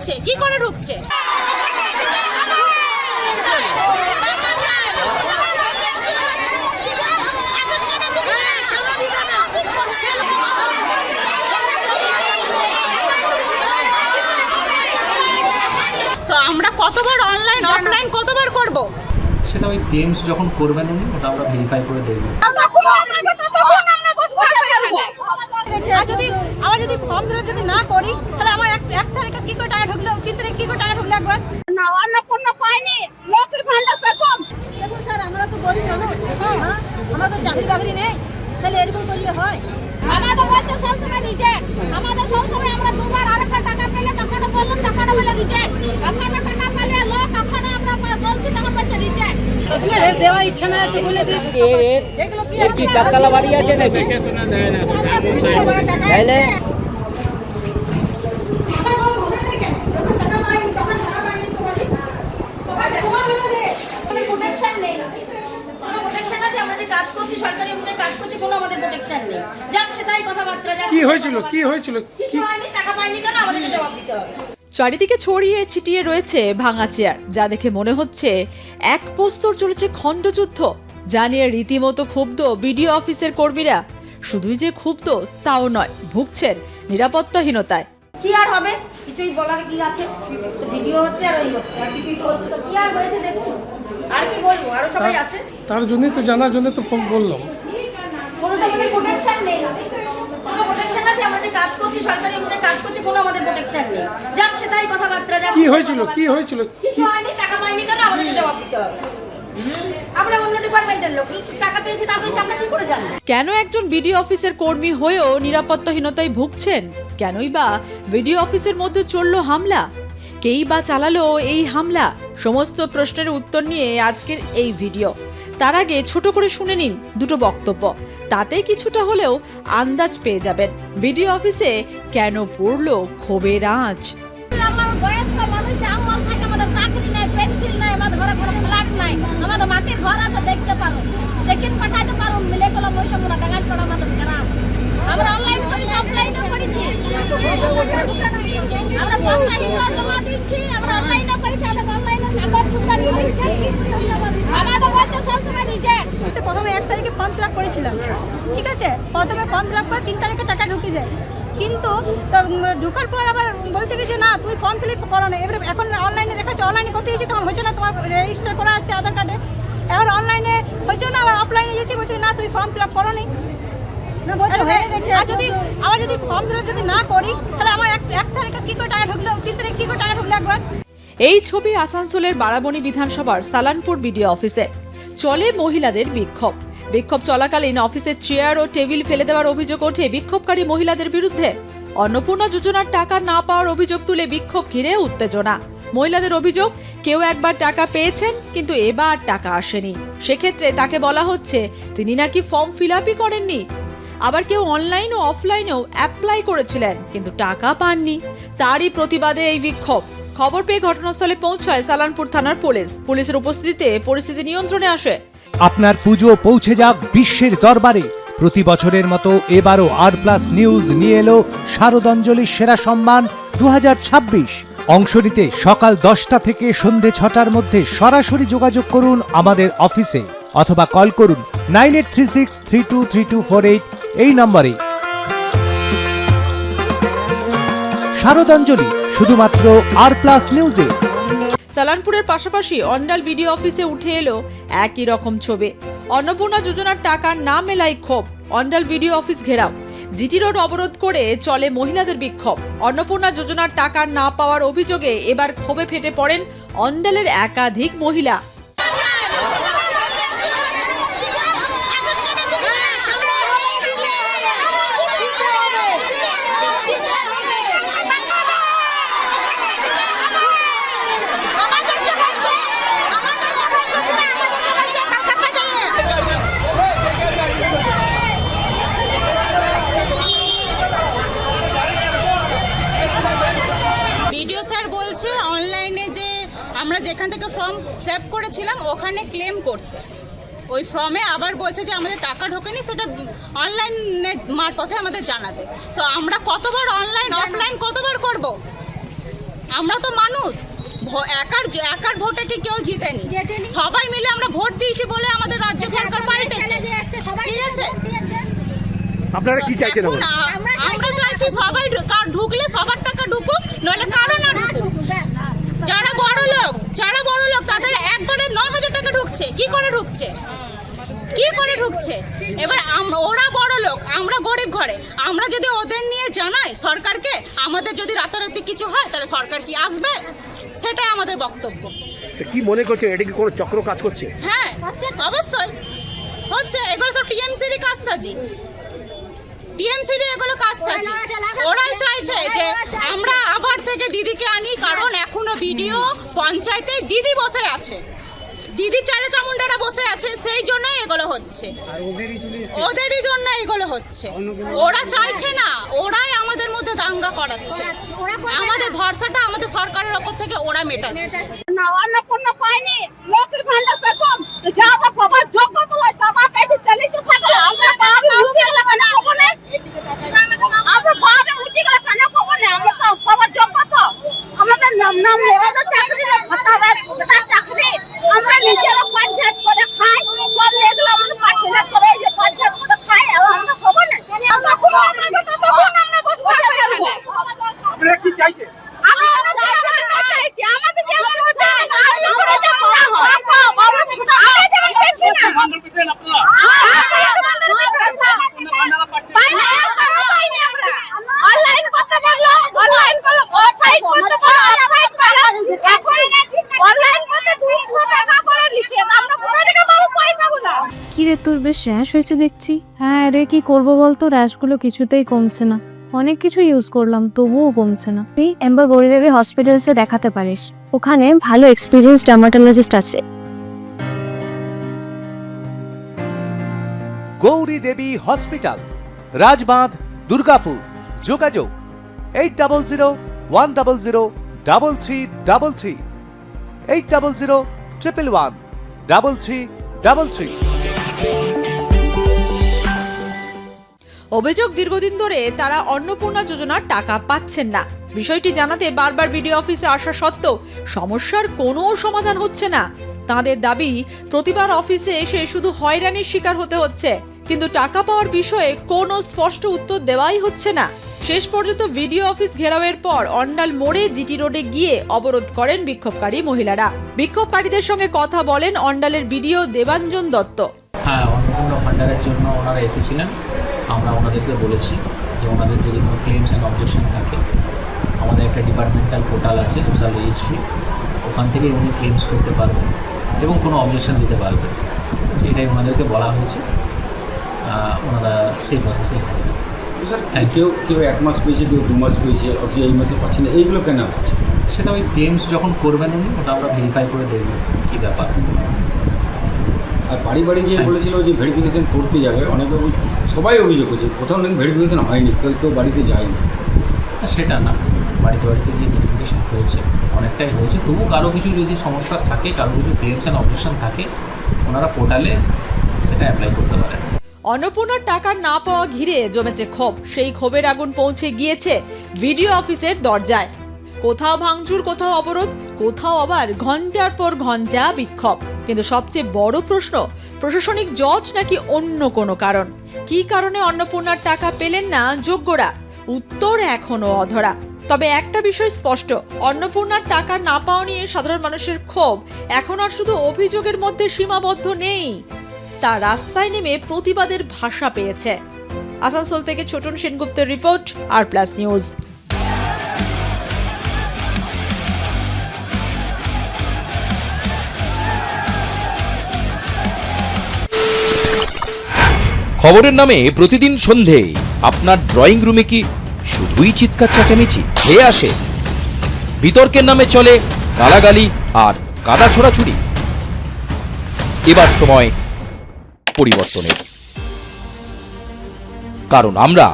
ঢুকছে, কি করে ঢুকছে? তো আমরা কতবার অনলাইন অফলাইন কতবার করব? সেটা ওই গেমস যখন করবেন উনি ওটা আমরা ভেরিফাই করে দেখব। যদি ফর্ম ফিল আপ যদি না করি তাহলে আমার এক তারিখে কি করে টাকা ঢুকলো, 3 তারিখে কি করে টাকা ঢুকলো একবার? না অন্য কোনো পাইনি, লক্ষ্মীর ভান্ডার পেতাম। দেখুন স্যার, আমরা তো গরিব মানুষ, আমরা তো চাকরি বাকরি নেই, তাহলে এরকম করলে হয়? আমাদের বলছে সবসময় রিজেক্ট, আমাদের সবসময় আমরা দুবার আরেকবার টাকা পেলে তখন বললাম তখন বলে রিজেক্ট, এখন টাকা পেলে লোক এখন আমরা বলছি তখন বলছে রিজেক্ট। দেওয়া ইচ্ছা না তো বলে দিচ্ছি এগুলো কি আছে? চারতলা বাড়ি আছে নাকি? তাইলে চারিদিকে ছড়িয়ে ছিটিয়ে রয়েছে ভাঙা চেয়ার, যা দেখে মনে হচ্ছে এক প্রস্তর চলেছে খণ্ডযুদ্ধ। যা নিয়ে রীতিমতো ক্ষুব্ধ বিডিও অফিসের কর্মীরা। শুধুই যে ক্ষুব্ধ তাও নয়, ভুগছেন নিরাপত্তাহীনতায়। কি আর হবে, কিছুই বলার কি আছে? তো ভিডিও হচ্ছে আর ওই হচ্ছে, আর কিছুই তো হচ্ছে, তো কি আর হয়েছে দেখুন। আর কি বলবো, আরো সবাই আছে, তার জন্যই তো জানার জন্য তো ফোন করলাম। কোনো তো আমাদের প্রোটেকশন নেই, কোনো প্রোটেকশন আছে? আমরা যে কাজ করছি, সরকারি অনুযায়ী কাজ করছি, কোনো আমাদের প্রোটেকশন নেই। যাচ্ছে তাই কথাবার্তা, কি হয়েছিল কি হয়েছিল? কিছু হয়নি, টাকা পাইনি কেন আমাদেরকে জবাব দিতে হবে? আমরা অন্য ডিপার্টমেন্টের লোক, টাকা পেয়েছি না পেয়েছি আমরা কি করে জানবো? কেন একজন বিডিও অফিসের কর্মী হয়েও নিরাপত্তাহীনতায় ভুগছেন? কেনই বা বিডিও অফিসের মধ্যে চলল হামলা? কেই বা চালালো এই হামলা? সমস্ত প্রশ্নের উত্তর নিয়ে আজকের এই ভিডিও। তার আগে ছোট করে শুনে নিন দুটো বক্তব্য, তাতে কিছুটা হলেও আন্দাজ পেয়ে যাবেন বিডিও অফিসে কেন পড়লো ক্ষোভের আঁচ। আমার বয়স্ক মানুষ, আমল থাকে, আমাদের চাকরি নাই, পেন্সিল নাই, আমাদের ঘরে কোনো ফ্ল্যাট নাই, আমাদের মাটির ঘর আছে, দেখতে পারো, চেকিং পাঠাইতে পারো, মিলে গেলাম ওই সময় টাকায় পড়া আমাদের গ্রাম। আমরা অনলাইন করেছি, অফলাইনও করেছি, আমরা পঞ্চায়েত জমা দিচ্ছি, আমরা অনলাইনও করেছি, আমরা অনলাইনে কাগজ সুন্দর করেছি, আমাদের বলছে সবসময় রিজেক্ট। প্রথমে 1 তারিখে ফর্ম ফিল আপ করেছিলাম, ঠিক আছে? প্রথমে ফর্ম ফিল আপ করে 3 তারিখে টাকা ঢুকে যায়, কিন্তু ঢুকার পর আবার বলছে কি যে না তুই ফর্ম ফিল আপ করো না। এবারে এখন অনলাইনে দেখাচ্ছে, অনলাইনে করতে গেছি তখন হচ্ছে না, তোমার রেজিস্টার করা আছে আধার কার্ডে। এখন অনলাইনে হচ্ছে না, আবার অফলাইনে গেছি, বলছে না তুই ফর্ম ফিল আপ করো নি। আবার যদি ফর্ম ফিল আপ যদি না করি তাহলে আমার এক তারিখে কি করে টাকা ঢুকলো, 3 তারিখে কি করে টাকা ঢুকলো একবার? এই ছবি আসানসোলের বারাবণী বিধানসভার সালানপুর বিডিও অফিসে। চলে মহিলাদের বিক্ষোভ। বিক্ষোভ চলাকালীন অফিসের চেয়ার ও টেবিল ফেলে দেওয়ার অভিযোগ ওঠে বিক্ষোভকারী মহিলাদের বিরুদ্ধে। অন্নপূর্ণা যোজনার টাকা না পাওয়ার অভিযোগ তুলে বিক্ষোভ ঘিরে উত্তেজনা। মহিলাদের অভিযোগ, কেউ একবার টাকা পেয়েছেন কিন্তু এবার টাকা আসেনি। সেক্ষেত্রে তাকে বলা হচ্ছে তিনি নাকি ফর্ম ফিল আপই করেননি। আবার কেউ অনলাইন ও অফলাইনেও অ্যাপ্লাই করেছিলেন কিন্তু টাকা পাননি। তারই প্রতিবাদে এই বিক্ষোভ। খবর পেয়ে ঘটনাস্থলে পৌঁছায় সালানপুর থানার পুলিশ। পুলিশের উপস্থিতিতে পরিস্থিতি নিয়ন্ত্রণে আসে। আপনার পুজো পৌঁছে যাক বিশ্বের দরবারে। প্রতি বছরের মতো এবারও আর+ নিউজ নিয়ে এলো শারদাঞ্জলির সেরা সম্মান 2026। অংশ নিতে সকাল 10টা থেকে সন্ধে 6টার মধ্যে সরাসরি যোগাযোগ করুন আমাদের অফিসে অথবা কল করুন 9836323248 এই নম্বরে। শারদাঞ্জলি শুধুমাত্র আর+ নিউজে। সালানপুরের পাশাপাশি অন্ডাল বিডিও অফিসে উঠে এলো একই রকম ছবি। অন্নপূর্ণা যোজনার টাকা না মেলায় ক্ষোভ। অন্ডাল বিডিও অফিস ঘেরাও। জিটি রোড অবরোধ করে চলে মহিলাদের বিক্ষোভ। অন্নপূর্ণা যোজনার টাকা না পাওয়ার অভিযোগে এবার ক্ষোভে ফেটে পড়েন অন্ডালের একাধিক মহিলা। আমরা যেখান থেকে ফর্ম ফিল আপ করেছিলাম ওখানে ক্লেম করতে, ওই ফর্মে আবার বলছে যে আমাদের টাকা ঢোকেনি, সেটা অনলাইনে মারফতে আমাদের জানাতে। তো আমরা কতবার অনলাইন অফলাইন কতবার করব? আমরা তো মানুষ, একার ভোটে কি কেউ জিতেনি, সবাই মিলে আমরা ভোট দিয়েছি বলে আমাদের রাজ্য সরকার পাল্টেছে, ঠিক আছে? আপনারা কি চাইছেন? এখন আমরা চাইছি সবাই ঢুকলে সবার টাকা ঢুকুক, নইলে কারো না ঢুকুক। যারা বড় লোক তাদের একবারে 9,000 টাকা ঢুকছে, কি করে ঢুকছে? এবার ওরা বড় লোক, আমরা গরিব ঘরে। আমরা যদি ওদের নিয়ে জানাই সরকারকে, আমাদের যদি রাতারাতি কিছু হয় তাহলে সরকার কি আসবে? সেটাই আমাদের বক্তব্য। কি মনে করছে, এটা কি কোনো চক্র কাজ করছে? হ্যাঁ, অবশ্যই হচ্ছে। এগুলো সব টিএমসির কাজসাজি, এগুলো কাজসাজি। ওরাই চাইছে যে আমরা আবার থেকে দিদিকে আনি, কারণ এখনো ভিডিও পঞ্চায়েতে দিদি বসে আছে, দিদি চালে চামুন্ডারা বসে আছে, সেই জন্যই এগুলো হচ্ছে, ওদেরই জন্য এগুলো হচ্ছে। ওরা চাইছে না, ওরাই আমাদের মধ্যে দাঙ্গা করাচ্ছে। আমাদের ভরসাটা আমাদের সরকারের ওপর থেকে ওরা মেটাচ্ছে। না অন্নপূর্ণা পাইনি, লক্ষ্মীর ভান্ডার পেতাম, যা বাবার যোগ্য বলে তামা পেয়েছে চালিয়েছে সকলে। আমরা বাবা মুখে লাগা না খবরে, আমরা বাবা মুখে লাগা না খবরে, আমরা তো বাবার যোগ্য তো। আমাদের নাম ওরা তো চাকরি না, ভাতাবার চাকরি। আমরা নিজেরা পঞ্চায়েত করে খাই, সব এগুলো আমাদের পাঠিয়ে করে যে পঞ্চায়েত করে খাই, আর আমরা খবর না। আমরা কোন আমরা বসে থাকবো। আপনারা কি চাইছেন? আমরা চাইছি আমাদের যেমন হচ্ছে আমরা করে যেমন না হয়, আমরা যেমন পেছি না। অনলাইন করতে পারলো, অনলাইন করলো, অফসাইট করতে পারলো, অফসাইট করলো। এখন অনলাইন করতে 200 টাকা করে নিচ্ছে, আমরা কোথা থেকে পাবো পয়সাগুলো? কি রে, তোর বেশ র্যাশ হয়েছে দেখছি। হ্যাঁ রে, কি করব বলতো, র্যাশগুলো কিছুতেই কমছে না। অনেক কিছু ইউজ করলাম তবুও কমছে না। তুই এম্বার গৌরীদেবী হসপিটালসে দেখাতে পারিস, ওখানে ভালো এক্সপিরিয়েন্স ডার্মাটোলজিস্ট আছে। গৌরী দেবী হসপিটাল, রাজবাঁধ, দুর্গাপুর। যোগাযোগ 8001003333, 8001113333। অভিযোগ, দীর্ঘদিন ধরে তারা অন্নপূর্ণা যোজনার টাকা পাচ্ছেন না। বিষয়টি জানাতে বারবার বিডিও অফিসে আসা সত্ত্বেও সমস্যার কোনো সমাধান হচ্ছে না। তাদের দাবি, প্রতিবার অফিসে এসে শুধু হয়রানির শিকার হতে হচ্ছে, কিন্তু টাকা পাওয়ার বিষয়ে কোনো স্পষ্ট উত্তর দেওয়াই হচ্ছে না। শেষ পর্যন্ত বিডিও অফিস ঘেরাওয়ের পর অন্ডাল মোড়ে জিটি রোডে গিয়ে অবরোধ করেন বিক্ষোভকারী মহিলারা। বিক্ষোভকারীদের সঙ্গে কথা বলেন অন্ডালের বিডিও দেবাঞ্জন দত্ত। হ্যাঁ, অন্নপূর্ণা ভান্ডারের জন্য ওনারা এসেছিলেন। আমরা ওনাদেরকে বলেছি যে ওনাদের যদি কোনো ক্লেমস অ্যান্ড অবজেকশন থাকে, আমাদের একটা ডিপার্টমেন্টাল পোর্টাল আছে, সোশ্যাল রেজিস্ট্রি, ওখান থেকে উনি ক্লেমস করতে পারবেন এবং কোনো অবজেকশন দিতে পারবেন। এটাই ওনাদেরকে বলা হয়েছে, ওনারা সেই প্রসেসে করবেন। কেউ 1 মাস পেয়েছে, কেউ 2 মাস পেয়েছে, অথচ এই মাসে পাচ্ছে না, এইগুলো কেন হচ্ছে? সেটা ওই ক্লেমস যখন করবেন উনি, ওটা আমরা ভেরিফাই করে দেখব কী ব্যাপার। আর বাড়ি যে বলেছিল যে ভেরিফিকেশন করতে যাবে, অনেকে সবাই অভিযোগ করছে কোথাও নাকি ভেরিফিকেশন হয়নি, কেউ বাড়িতে যায়নি। সেটা না, বাড়িতে গিয়ে ভেরিফিকেশন হয়েছে, অনেকটাই হয়েছে। তবু কারো কিছু যদি সমস্যা থাকে, কারো কিছু ক্লেমস অ্যান্ড অবজেকশন থাকে, ওনারা পোর্টালে সেটা অ্যাপ্লাই করতে পারেন। অন্নপূর্ণার টাকা না পাওয়া ঘিরে জমেছে ক্ষোভ। সেই ক্ষোভের আগুন পৌঁছে গিয়েছে বিডিও অফিসের দরজায়। কোথাও ভাঙচুর, কোথাও অবরোধ, কোথাও আবার ঘন্টার পর ঘন্টা বিক্ষোভ। কিন্তু সবচেয়ে বড় প্রশ্ন, প্রশাসনিক জজ নাকি অন্য কোনো কারণ? কী কারণে অন্নপূর্ণার টাকা পেলেন না যোগ্যরা? উত্তর এখনো অধরা। তবে একটা বিষয় স্পষ্ট, অন্নপূর্ণার টাকা না পাওয়া নিয়ে সাধারণ মানুষের ক্ষোভ এখন আর শুধু অভিযোগের মধ্যে সীমাবদ্ধ নেই, তা রাস্তায় নেমে প্রতিবাদের ভাষা পেয়েছে। আসানসোল থেকে ছোটন সেনগুপ্তের রিপোর্ট, আর+ নিউজ। খবরের নামে প্রতিদিন সন্ধে আপনার ড্রয়িং রুমে কি শুধুই চিৎকার চেঁচামেচি খেয়ে আসে? বিতর্কের নামে চলে গালাগালি আর কাদা ছোড়াছুড়ি। এবার সময় পরিবর্তনের, কারণ আমরা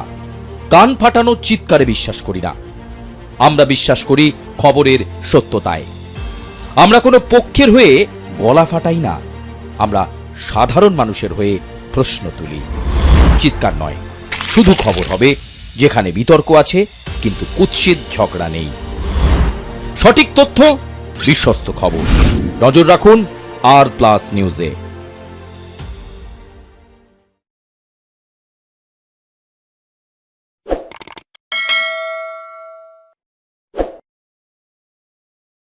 কান ফাটানো চিৎকারে বিশ্বাস করি না। আমরা বিশ্বাস করি খবরের সত্যতায়। আমরা কোনো পক্ষের হয়ে গলা ফাটাই না, আমরা সাধারণ মানুষের হয়ে প্রশ্ন তুলি। চিৎকার নয়, শুধু খবর হবে, যেখানে বিতর্ক আছে কিন্তু কুৎসিত ঝগড়া নেই। সঠিক তথ্য, বিশ্বস্ত খবর। নজর রাখুন আর প্লাস নিউজে।